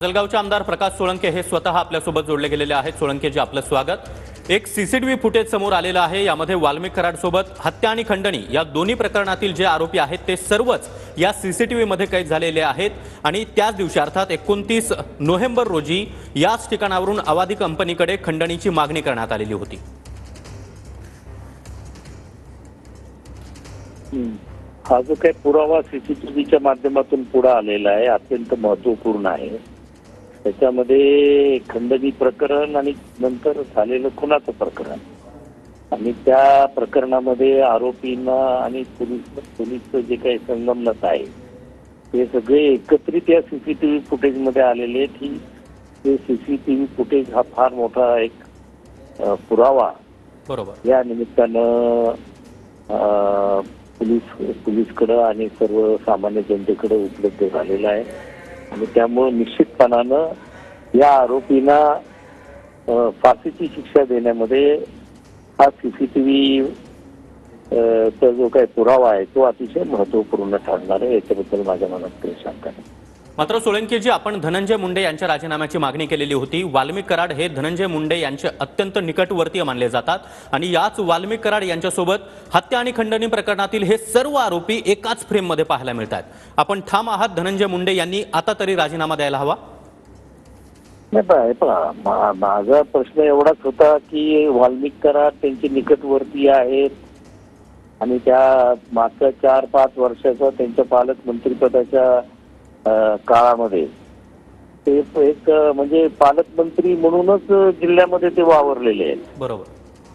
जळगावचे आमदार प्रकाश सोळंके हे स्वतः आपल्यासोबत जोडले गेलेले आहेत। सोळंकेजी, आपलं स्वागत। एक सीसीटीव्ही फुटेज समोर आलेलं आहे। यामध्ये वाल्मिक कराडसोबत हत्या आणि खंडणी या दोन्ही प्रकरणातील जे आरोपी आहेत ते सर्वच या सीसीटीव्ही मध्ये कैद झालेले आहेत आणि त्याच दिवशी अर्थात 29 नोव्हेंबर रोजी याच ठिकाणावरून अवादी कंपनीकडे खंडणीची मागणी करण्यात आलेली होती। हा जो काही पुरावा सीसीटीव्हीच्या माध्यमातून पुढे आलेला आहे अत्यंत महत्त्वपूर्ण आहे। त्याच्यामध्ये खंडणी प्रकरण आणि नंतर झालेलं खुनाचं प्रकरण आणि त्या प्रकरणामध्ये आरोपींना आणि पोलीसचं जे काही संगनमत आहे ते सगळे एकत्रित या सीसीटीव्ही फुटेजमध्ये आलेले आहेत। ही ते सीसीटीव्ही फुटेज हा फार मोठा एक पुरावा बरोबर या निमित्तानं पोलीसकडे आणि सर्व सामान्य जनतेकडे उपलब्ध झालेला आहे आणि त्यामुळे निश्चितपणानं या आरोपींना फाशीची शिक्षा देण्यामध्ये हा सीसीटीव्ही चा जो काही पुरावा आहे तो अतिशय महत्त्वपूर्ण ठरणार आहे। याच्याबद्दल माझ्या मनात काही शंका नाही। मात्र सोळंकेजी, आपण धनंजय मुंडे यांच्या राजीनाम्याची मागणी केलेली होती। वाल्मिक कराड हे धनंजय मुंडे यांचे अत्यंत निकटवर्तीय मानले जातात आणि याच वाल्मिक कराड यांच्यासोबत हत्या आणि खंडणी प्रकरणातील हे सर्व आरोपी एकाच फ्रेममध्ये पाहायला मिळतात। आपण ठाम आहात धनंजय मुंडे यांनी आता तरी राजीनामा द्यायला हवा? नाही, माझा प्रश्न एवढाच होता की वाल्मिक कराड त्यांचे निकटवर्तीय आहेत आणि त्या मागच्या 4-5 वर्षाचा त्यांच्या पालकमंत्रीपदाच्या काळामध्ये ते एक म्हणजे पालकमंत्री म्हणूनच जिल्ह्यामध्ये ते वावरलेले आहेत। बरोबर,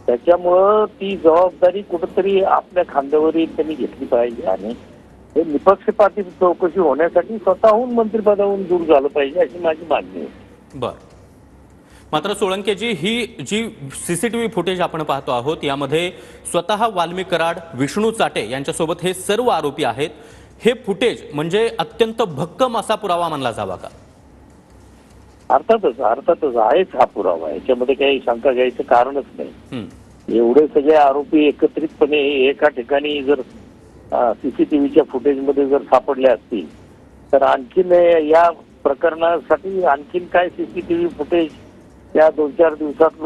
त्याच्यामुळं ती जबाबदारी कुठेतरी आपल्या खांद्यावरही त्यांनी घेतली पाहिजे आणि हे निपक्षपाती चौकशी होण्यासाठी स्वतःहून मंत्रिपदावरून दूर झालं पाहिजे अशी माझी मागणी आहे। बर, मात्र सोळंकेजी, ही जी सीसीटीव्ही फुटेज आपण पाहतो आहोत यामध्ये स्वतः वाल्मिक कराड, विष्णू चाटे यांच्यासोबत हे सर्व आरोपी आहेत। हे फुटेज म्हणजे अत्यंत भक्कम असा पुरावा मानला जावा का? अर्थातच आहेच हा पुरावा, याच्यामध्ये काही शंका घ्यायचं कारणच नाही। एवढे सगळे आरोपी एकत्रितपणे एका ठिकाणी जर सीसीटीव्हीच्या फुटेजमध्ये जर सापडले असतील तर आणखीन या प्रकरणासाठी आणखीन काय सीसीटीव्ही फुटेज या 2-4 दिवसात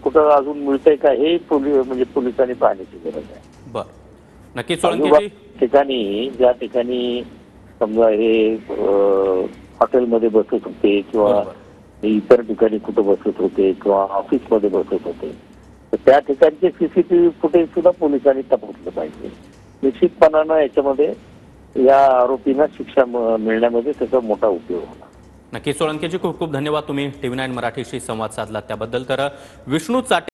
कुठं अजून मिळतंय का हे पोलिसांनी पाहण्याची गरज आहे। बर, नक्की सोळंकेजी, ठिकाणी ज्या ठिकाणी समजा हे हॉटेलमध्ये बसत होते किंवा इतर ठिकाणी कुठं बसत होते किंवा ऑफिसमध्ये बसत होते तर त्या ठिकाणचे सीसीटीव्ही फुटेज सुद्धा पोलिसांनी तपासलं पाहिजे। निश्चितपणानं याच्यामध्ये या आरोपींना शिक्षा मिळण्यामध्ये त्याचा मोठा उपयोग होणार। नक्की सोळंकेजी, खूप खूप धन्यवाद। तुम्ही TV9 मराठीशी संवाद साधला त्याबद्दल। तर विष्णू चाटे